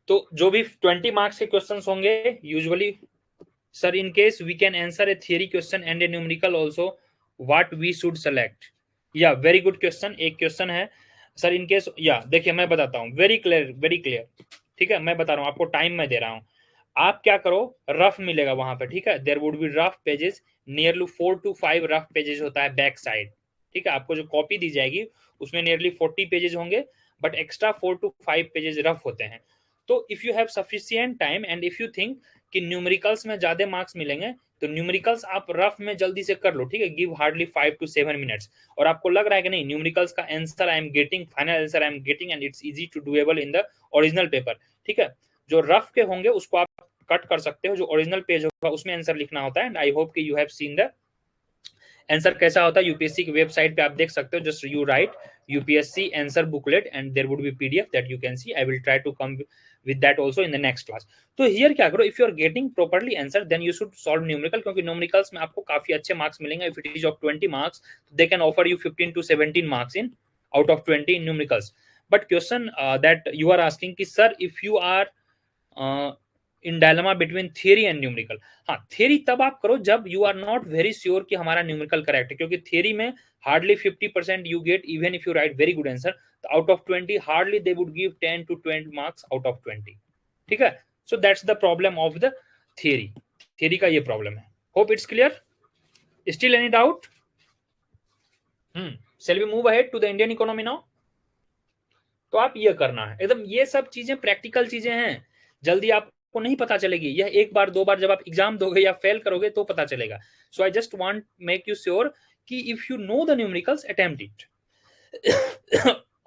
तो जो भी 20 marks के क्वेश्चन होंगे usually, sir in case we can answer a theory question and a numerical also, what we should select. या very good question, एक क्वेश्चन है सर इन केस, या देखिए मैं बताता हूँ, वेरी क्लियर वेरी क्लियर। ठीक है, मैं बता रहा हूँ आपको, टाइम मैं दे रहा हूँ, आप क्या करो, रफ मिलेगा वहां पे। ठीक है, there would be rough pages, nearly 4 to 5 rough pages होता है बैक साइड। ठीक है, आपको जो कॉपी दी जाएगी उसमें नियरली 40 पेजेस होंगे, but extra 4 to 5 pages rough होते हैं। तो if you have sufficient time and if you think कि न्यूमेरिकल्स में ज्यादा मार्क्स मिलेंगे, तो न्यूमेरिकल्स आप रफ में जल्दी से कर लो। ठीक है, गिव हार्डली 5 to 7 मिनट्स, और आपको लग रहा है कि नहीं न्यूमेरिकल्स का answer I am getting, final answer I am getting, and it's easy to doable in the original paper. ठीक है, जो रफ के होंगे उसको आप कट कर सकते हो, जो ओरिजिनल पेज होगा उसमें आंसर लिखना होता है। एंड आई होप कि you have seen the answer कैसा होता है, यूपीएससी की वेबसाइट पे आप देख सकते हो, just you write UPSC answer booklet and there would be PDF that you can see. I will try to come with that also in the next class. तो here क्या करो, if you are getting properly answer then you should solve numerical, क्योंकि numericals में आपको काफी अच्छे marks मिलेंगे। if it is of 20 marks they can offer you 15 to 17 marks in out of 20 in numericals. but question that you are asking कि sir if you are in dilemma between theory and numerical, हाँ theory तब आप करो जब you are not very sure कि हमारा numerical correct है, क्योंकि थियरी में hardly 50% you get even if you write very good answer, तो out of 20 hardly they would give 10 to 20 marks out of 20। ठीक है, so that's the problem of the theory, theory का ये problem है। Hope it's clear, still any doubt? Shall we move ahead to the Indian economy now? तो आप ये करना है एकदम, ये सब चीजें प्रैक्टिकल चीजें हैं, जल्दी आपको नहीं पता चलेगी, यह एक बार दो बार जब आप एग्जाम दोगे या फेल करोगे तो पता चलेगा। So I just want make you sure कि if you know the numericals attempt it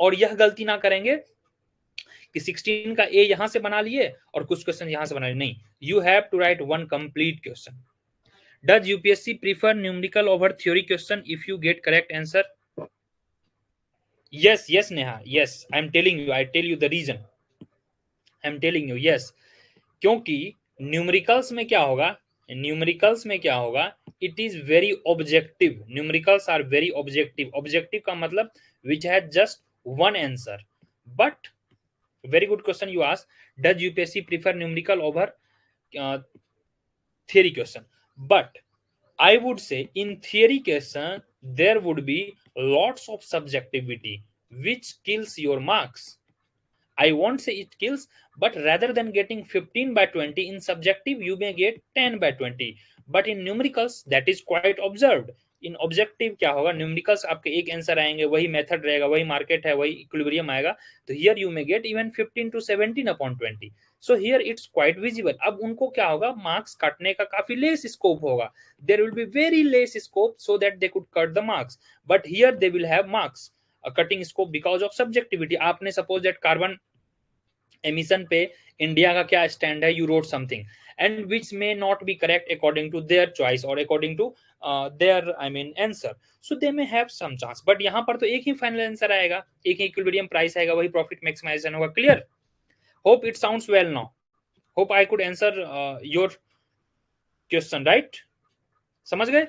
और यह गलती ना करेंगे कि 16 का ए यहां से बना लिए और कुछ क्वेश्चन यहां से बना लिए, नहीं, you have to write one complete question. Does UPSC prefer numerical over theory question if you get correct answer? yes yes Neha, yes I am telling you, I tell you the reason, I am telling you yes, क्योंकि numericals में क्या होगा, numericals में क्या होगा, it is very objective, numericals are very objective, objective का मतलब which has just one answer. But very good question you ask, does UPSC prefer numerical over theory question, but I would say in theory question there would be lots of subjectivity which kills your marks. I won't say it kills, but rather than getting 15 by 20 in subjective, you may get 10 by 20. But in numericals, that is quite observed. In objective क्या होगा, numericals आपके एक answer आएंगे, वही method रहेगा, वही market है, वही इक्विलिब्रियम आएगा, तो here you may get even 15 to 17 upon 20. So here it's quite visible. अब उनको क्या होगा, मार्क्स काटने का काफी लेस स्कोप होगा, there will be very less scope so that they could cut the marks, but here they will have marks cutting scope because of subjectivity. आपने suppose that carbon emission पे India का क्या stand है, you wrote something and which may not be correct according to their choice और according to their I mean answer, so they may have some chance. But यहाँ पर तो एक ही final answer आएगा, एक ही इक्विलिब्रियम प्राइस आएगा, वही प्रॉफिट मैक्सिमाइजेशन होगा. Clear? Hope it sounds well now. Hope I could answer your question, right? समझ गए?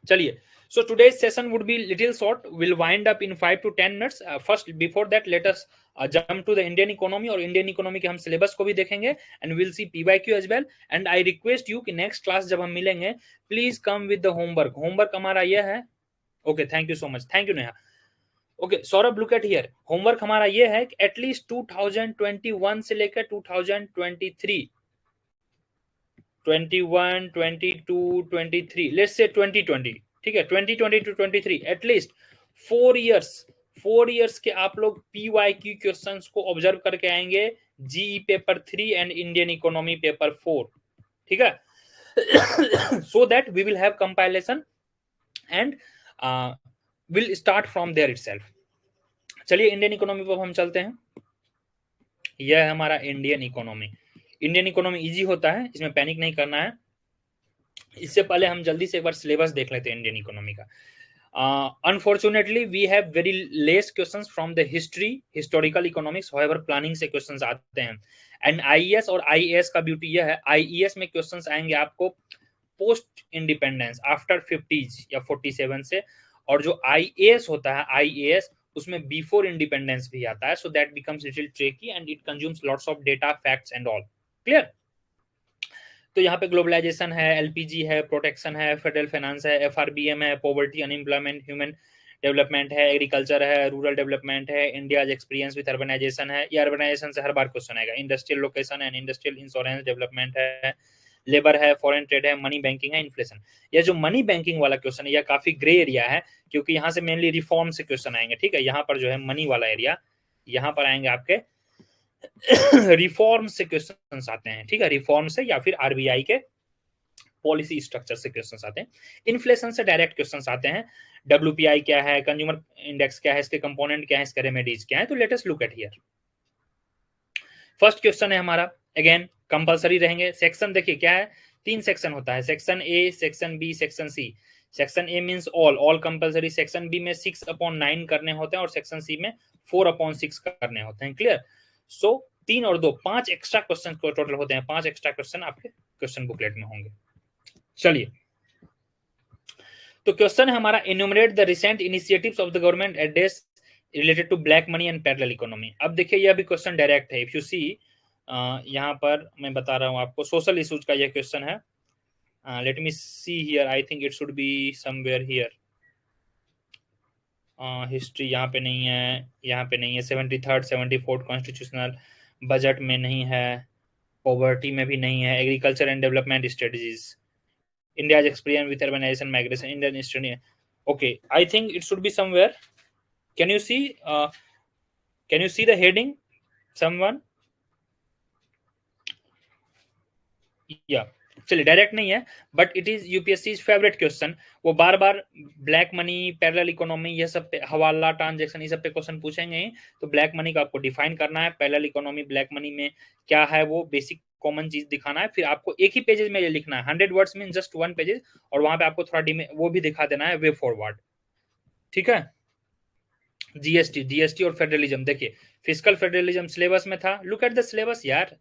चलिए, so today's session would be little short, will wind up in 5 to 10 minutes. First before that let us jump to the Indian economy, और Indian economy के हम syllabus को भी देखेंगे and we'll see PYQ as well. And I request you कि next class जब हम मिलेंगे please come with the homework हमारा ये है. Okay, thank you so much, thank you Neha. Okay, Saurabh look at here, homework हमारा ये है कि at least 2021 से लेकर 2023 21, 22, 23, let's say 2020, ठीक है, 2020 to 23, एटलीस्ट 4 इयर्स के आप लोग PYQ क्वेश्चंस को ऑब्जर्व करके आएंगे, GE paper 3 and Indian economy paper 4, ठीक है, so that we will have compilation and will start from there itself. चलिए इंडियन इकोनॉमी पर हम चलते हैं. यह है हमारा Indian economy. Indian economy easy होता है, इसमें पैनिक नहीं करना है. इससे पहले हम जल्दी से एक बार सिलेबस देख लेते हैं इंडियन इकोनॉमी का. Unfortunately we have very less questions from the history, historical economics, however planning से क्वेश्चंस आते हैं. एंड आईईएस और आईएएस का ब्यूटी यह है, आईईएस में क्वेश्चंस आएंगे आपको पोस्ट इंडिपेंडेंस आफ्टर 50s या 47 से, और जो आईएएस होता है आईएएस उसमें बिफोर इंडिपेंडेंस भी आता है, so that becomes little tricky and it consumes lots of data, facts and all. Clear? तो यहाँ पे ग्लोबलाइजेशन है, एलपीजी है, प्रोटेक्शन है, फेडरल फाइनेंस है, एफआरबीएम है, पॉवर्टी अनएम्प्लॉयमेंट, ह्यूमन डेवलपमेंट है, एग्रीकल्चर है, रूरल डेवलपमेंट है, इंडियाज एक्सपीरियंस विद अर्बनाइजेशन है. ये अर्बनाइजेशन से हर बार क्वेश्चन आएगा. Industrial location and industrial insurance development है, लेबर है, फॉरेन ट्रेड है, मनी बैंकिंग है, इन्फ्लेशन. यह जो मनी बैंकिंग वाला क्वेश्चन है यह काफी ग्रे एरिया है, क्योंकि यहाँ से मेनली रिफॉर्म से क्वेश्चन आएंगे. ठीक है, यहाँ पर जो है मनी वाला एरिया, यहाँ पर आएंगे आपके रिफॉर्म से क्वेश्चंस आते हैं. ठीक है, रिफॉर्म से या फिर आरबीआई के पॉलिसी स्ट्रक्चर से क्वेश्चंस आते हैं. इन्फ्लेशन से डायरेक्ट क्वेश्चंस आते हैं. डब्ल्यूपीआई क्या है, कंज्यूमर इंडेक्स क्या है, इसके कंपोनेंट क्या है, इसके रेमेडीज क्या है. तो let us look at here. First question है हमारा, अगेन कंपलसरी रहेंगे. सेक्शन देखिए क्या है, 3 सेक्शन होता है, section A, section B, section C. Section A means all compulsory. Section B में 6/9 करने होते हैं और सेक्शन सी में 4/6 करने होते हैं. क्लियर? सो 3 और 2 5 एक्स्ट्रा क्वेश्चन टोटल होते हैं. 5 एक्स्ट्रा क्वेश्चन आपके क्वेश्चन बुकलेट में होंगे. चलिए, तो क्वेश्चन है हमारा, enumerate the recent initiatives of the government address related to black money and parallel economy. अब देखिए यह भी क्वेश्चन डायरेक्ट है. इफ यू सी यहाँ पर मैं बता रहा हूँ आपको, सोशल इश्यूज का यह क्वेश्चन है. Late me see here, I think it should be somewhere here. History यहाँ पे नहीं है, यहाँ पे नहीं है. 73rd 74th कॉन्स्टिट्यूशनल बजट में नहीं है, पॉवर्टी में भी नहीं है, agriculture and development strategies, India's experience with urbanization, migration, Indian history. Okay, I think it should be somewhere. Can you see? Can you see the heading? Someone? Yeah. चलिए, direct नहीं है, but it is UPSC favourite question. वो बार बार black money, parallel economy, ये सब पे, हवाला transaction, ये सब पे क्वेश्चन पूछेंगे ही. तो ब्लैक मनी का आपको डिफाइन करना है, पैरेलल इकोनॉमी ब्लैक मनी में क्या है वो बेसिक कॉमन चीज दिखाना है. फिर आपको एक ही पेजेस में ये लिखना है, 100 वर्ड्स में जस्ट 1 पेजेस, और वहां पे आपको थोड़ा वो भी दिखा देना है वे फॉरवर्ड. ठीक है. जीएसटी और फेडरलिज्म, देखिए फिस्कल फेडरलिज्म सिलेबस में था. लुक एट द सिलेबस यार,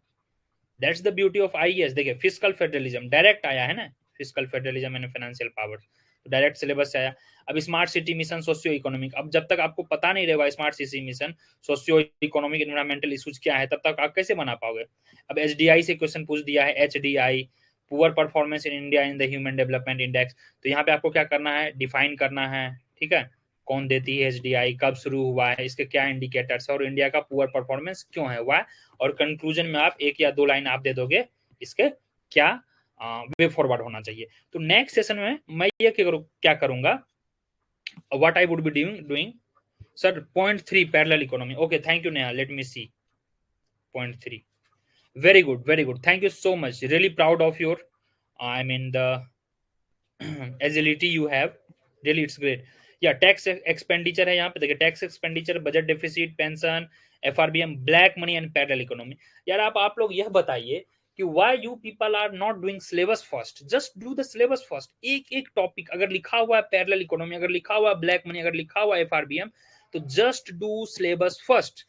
that's the beauty of IAS. देखिए फिस्कल फेडरलिज्म डायरेक्ट आया है ना, fiscal federalism and financial power direct syllabus से आया. अब smart city mission socio economic, अब जब तक आपको पता नहीं रहेगा smart city mission socio economic environmental issues क्या है, तब तक आप कैसे बना पाओगे. अब एचडीआई से क्वेश्चन पूछ दिया है, HDI, poor performance in India in the human development index. तो यहाँ पे आपको क्या करना है, डिफाइन करना है. ठीक है, कौन देती है एचडीआई, कब शुरू हुआ है, इसके क्या इंडिकेटर्स है, और इंडिया का पुअर परफॉर्मेंस क्यों है हुआ है. और कंक्लूजन में आप 1 या 2 लाइन आप दे दोगे इसके क्या वे फॉरवर्ड होना चाहिए। तो नेक्स्ट सेशन में मैं ये क्या करूंगा, what I would be doing sir, point 3 parallel economy. Okay, thank you Neha, let me see point 3। very good, very good, thank you so much, really proud of your I mean the agility you have, really it's great। या tax expenditure है यहाँ पे, देखिए tax expenditure, budget deficit, pension, FRBM, black money and parallel economy. यार आप लोग यह बताइए कि why you people are not doing syllabus first, just do the syllabus first. एक एक टॉपिक अगर लिखा हुआ है पैरेलल इकोनॉमी, अगर लिखा हुआ है ब्लैक मनी, अगर लिखा हुआ है एफआरबीएम, तो just do syllabus first,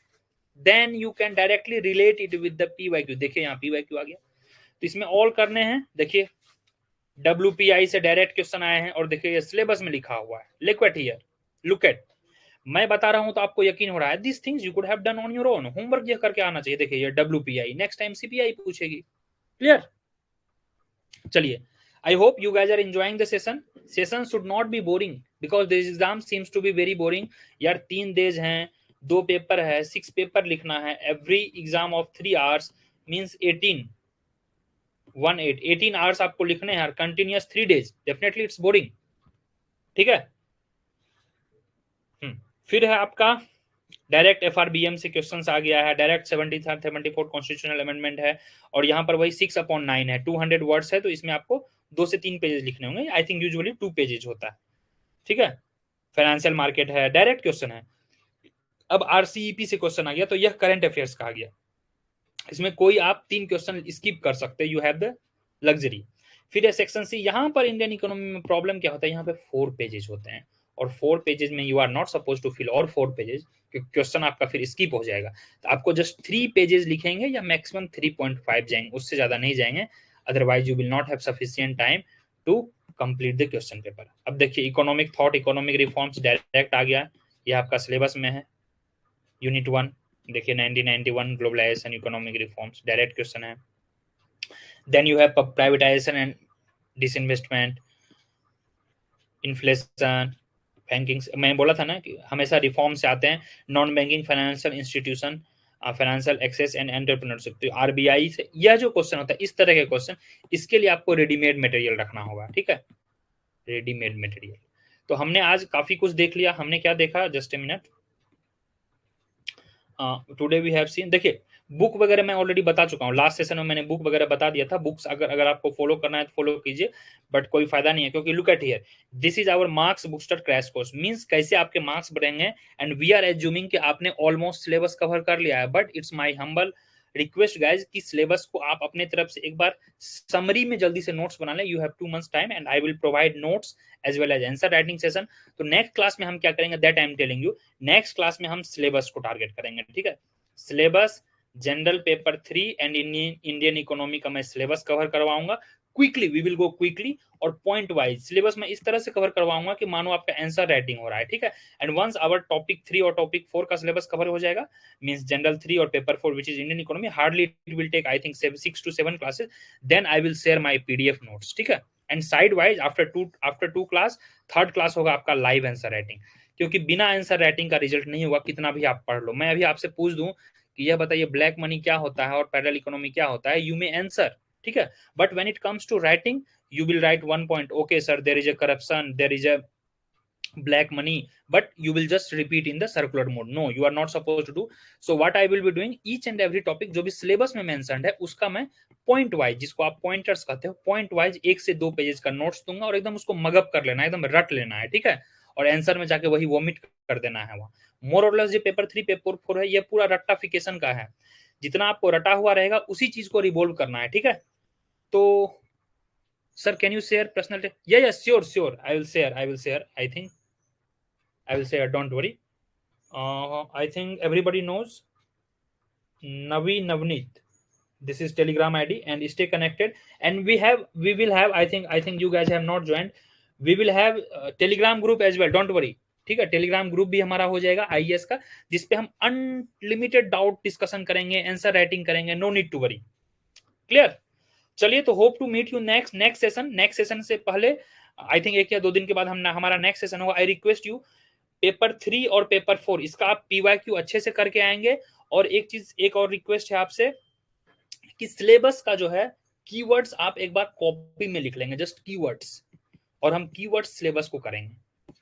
then you can directly relate it with the PYQ. देखिए यहाँ पीवाईक्यू आ गया, तो इसमें ऑल करने हैं। देखिए WPI से डायरेक्ट क्वेश्चन आए हैं, और देखिए ये सिलेबस में लिखा हुआ है, look at here, look at, मैं बता रहा हूं तो आपको यकीन हो रहा है, this things you could have done on your own, homework ये करके आना चाहिए। देखिए ये WPI, नेक्स्ट टाइम CPI पूछेगी, क्लियर। चलिए, I hope you guys are enjoying the session. Session should not be boring because this exam seems to be very boring. यार 3 days हैं, 2 पेपर है, 6 पेपर लिखना है, every exam of 3 hours means 18 hours आपको लिखने हैं continuous 3 days, definitely it's boring, ठीक है। फिर है आपका डायरेक्ट एफआरबीएम से क्वेश्चंस आ गया है, डायरेक्ट 74 कॉन्स्टिट्यूशनल अमेंडमेंट है, और यहाँ पर वही 6/9 है, 200 वर्ड्स है, तो इसमें आपको 2 से 3 पेजेस लिखने होंगे, आई थिंक यूजुअली 2 पेजेस होता है, ठीक है। फाइनेंशियल मार्केट है, डायरेक्ट क्वेश्चन है। अब RCEP से क्वेश्चन आ गया, तो यह करंट अफेयर्स कहा गया, इसमें कोई आप 3 क्वेश्चन स्किप कर सकते, यू हैव द लग्जरी। फिर है सेक्शन C, यहाँ पर इंडियन इकोनॉमी में प्रॉब्लम क्या होता है, यहाँ पे 4 पेजेस होते हैं, और 4 पेजेस में you are not suppose to fill और 4 पेजेस, क्वेश्चन आपका फिर स्किप हो जाएगा। तो आपको जस्ट 3 पेजेस लिखेंगे, या मैक्सिमम 3.5 जाएंगे, उससे ज्यादा नहीं जाएंगे, otherwise you will not have sufficient time to complete the question paper. अब देखिए economic thought, economic reforms direct आ गया, ये आपका सिलेबस में है, यूनिट 1, देखिए 1991 globalisation economic reforms, direct question है। Then you have privatisation and disinvestment, inflation, banking, मैं बोला था ना कि हमेशा रिफॉर्म से आते हैं, non banking financial institution, financial access and entrepreneurship, तो RBI से यह जो क्वेश्चन होता है, इस तरह के क्वेश्चन, इसके लिए आपको रेडीमेड मटेरियल रखना होगा, ठीक है, रेडीमेड मटेरियल। तो हमने आज काफी कुछ देख लिया, हमने क्या देखा, just a minute, today we have seen, देखिए बुक वगैरह मैं ऑलरेडी बता चुका हूँ, लास्ट सेशन में मैंने बुक वगैरह बता दिया था, बुक्स अगर अगर आपको फॉलो करना है तो फॉलो कीजिए, बट कोई फायदा नहीं है, क्योंकि look at here, this is our marks booster crash course, means कैसे आपके मार्क्स बढ़ेंगे, एंड वी आर एज्यूमिंग कि आपने ऑलमोस्ट सिलेबस कवर कर लिया है, but it's my humble request guys कि सिलेबस को आप अपने तरफ से एक बार समरी में जल्दी से नोट्स बना लें, you have 2 months time, and I will provide notes as well as answer writing session. तो नेक्स्ट क्लास में हम क्या करेंगे, that I am telling you, next class में हम सिलेबस को टारगेट करेंगे, ठीक है। Syllabus, general paper 3 and Indian economy का मैं सिलेबस कवर करवाऊंगा quickly, we will go quickly, और पॉइंट वाइज सिलेबस में इस तरह से कवर करवाऊंगा कि मानो आपका आंसर राइटिंग हो रहा है, ठीक है। एंड वंस आवर टॉपिक 3 और टॉपिक 4 का सिलेबस कवर हो जाएगा, मींस जनरल 3 और paper 4 which is Indian economy, hardly it will take I think 6 to 7 classes, then I will share my PDF notes, ठीक है। And side wise after two class, third class होगा आपका live answer writing, क्योंकि बिना answer writing का result नहीं होगा, कितना भी आप पढ़ लो। मैं अभी आपसे पूछ दूं कि यह बताइए ब्लैक मनी क्या होता है और पैरेलल इकोनॉमी क्या होता है, यू मे आंसर, ठीक है, but when it comes to writing you will write 1 point, okay sir, there is a corruption, there is a black money, but you will just repeat in the circular mode, no you are not supposed to do so। what I will be doing, each and every topic जो भी syllabus में mentioned है उसका मैं point wise, जिसको आप pointers कहते हो, पॉइंट वाइज 1 से 2 पेजेस का नोट्स दूंगा, और एकदम उसको मगअप कर लेना है, एकदम रट लेना है, ठीक है, और आंसर में जाके वही वोमिट कर देना है वहां। मोर और लेस जो पेपर 3 पेपर 4 है, ये पूरा रट्टाफिकेशन का है, जितना आपको रटा हुआ रहेगा उसी चीज को रिवॉल्व करना है, ठीक है। तो sir, can you share personal yeah, sure, I will share, I think I will share, don't worry। I think everybody knows Navi Navneet, this is Telegram ID, and stay connected, and we will have, I think you guys have not joined, we will have Telegram group as well, don't worry, ठीक है। Telegram group भी हमारा हो जाएगा IES का, जिसपे हम unlimited doubt discussion करेंगे, आंसर राइटिंग करेंगे, no need to worry, clear. चलिए, तो hope to meet you next session से पहले आई थिंक 1 या 2 दिन के बाद हम हमारा नेक्स्ट सेशन होगा। आई रिक्वेस्ट यू, पेपर 3 और पेपर 4 इसका आप PYQ अच्छे से करके आएंगे, और एक और रिक्वेस्ट है आपसे कि सिलेबस का जो है कीवर्ड्स आप एक बार कॉपी में लिख लेंगे, जस्ट कीवर्ड्स, और हम कीवर्ड्स सिलेबस को करेंगे।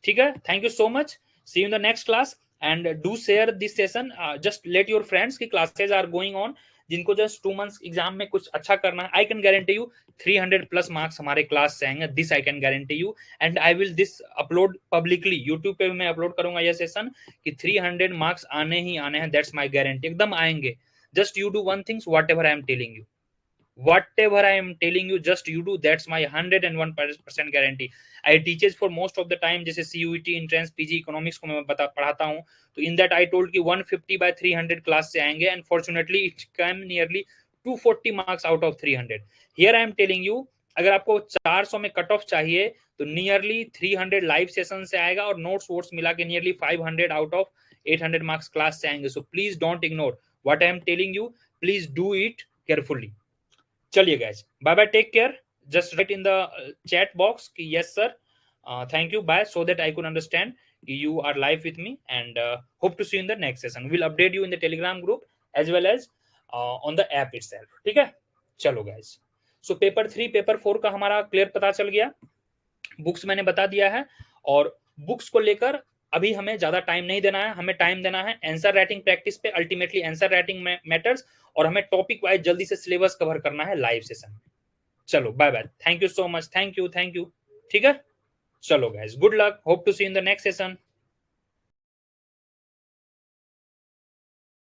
ठीक है, thank you so much, see you in the next class and do share this session, just let your friends की क्लासेज आर गोइंग ऑन, जिनको जस्ट 2 मंथ्स एग्जाम में कुछ अच्छा करना है। I can guarantee you 300 plus marks हमारे class से आएंगे, this I can guarantee you, and I will this upload publicly, YouTube पे भी मैं अपलोड करूंगा यह सेशन कि 300 मार्क्स आने ही आने हैं, दैट्स माई गारंटी, एकदम आएंगे। Just you do one things, what ever I am telling you, whatever I am telling you, just you do, that's my 101% guarantee. I teaches for most of the time, जैसे CUET entrance PG economics को मैं पढ़ाता हूँ, तो in that I told कि 150/300 class से आएंगे, and fortunately it came nearly 240 marks out of 300. Here I am telling you, अगर आपको 400 में कट ऑफ चाहिए तो नियरली 300 लाइव सेशन से आएगा, और नोट्स वोट्स मिला के nearly 500 out of 800 marks class से आएंगे। So please don't ignore what I am telling you, please do it carefully. चलिए guys, bye bye, take care, just write in the chat box कि yes sir, thank you, bye, so that I could understand you are live with me, and hope to see you in the next session. We'll update you in the Telegram group as well as on the app itself. ठीक है, चलो guys, so paper 3 paper 4 का हमारा clear पता चल गया, books मैंने बता दिया है, और बुक्स को लेकर अभी हमें ज्यादा टाइम नहीं देना है, हमें टाइम देना है आंसर राइटिंग प्रैक्टिस पे, अल्टीमेटली आंसर राइटिंग मैटर्स, और हमें टॉपिक वाइज जल्दी से सिलेबस कवर करना है लाइव सेशन में। चलो bye bye, thank you so much, thank you, ठीक है, चलो guys, good luck, hope to see in the next session.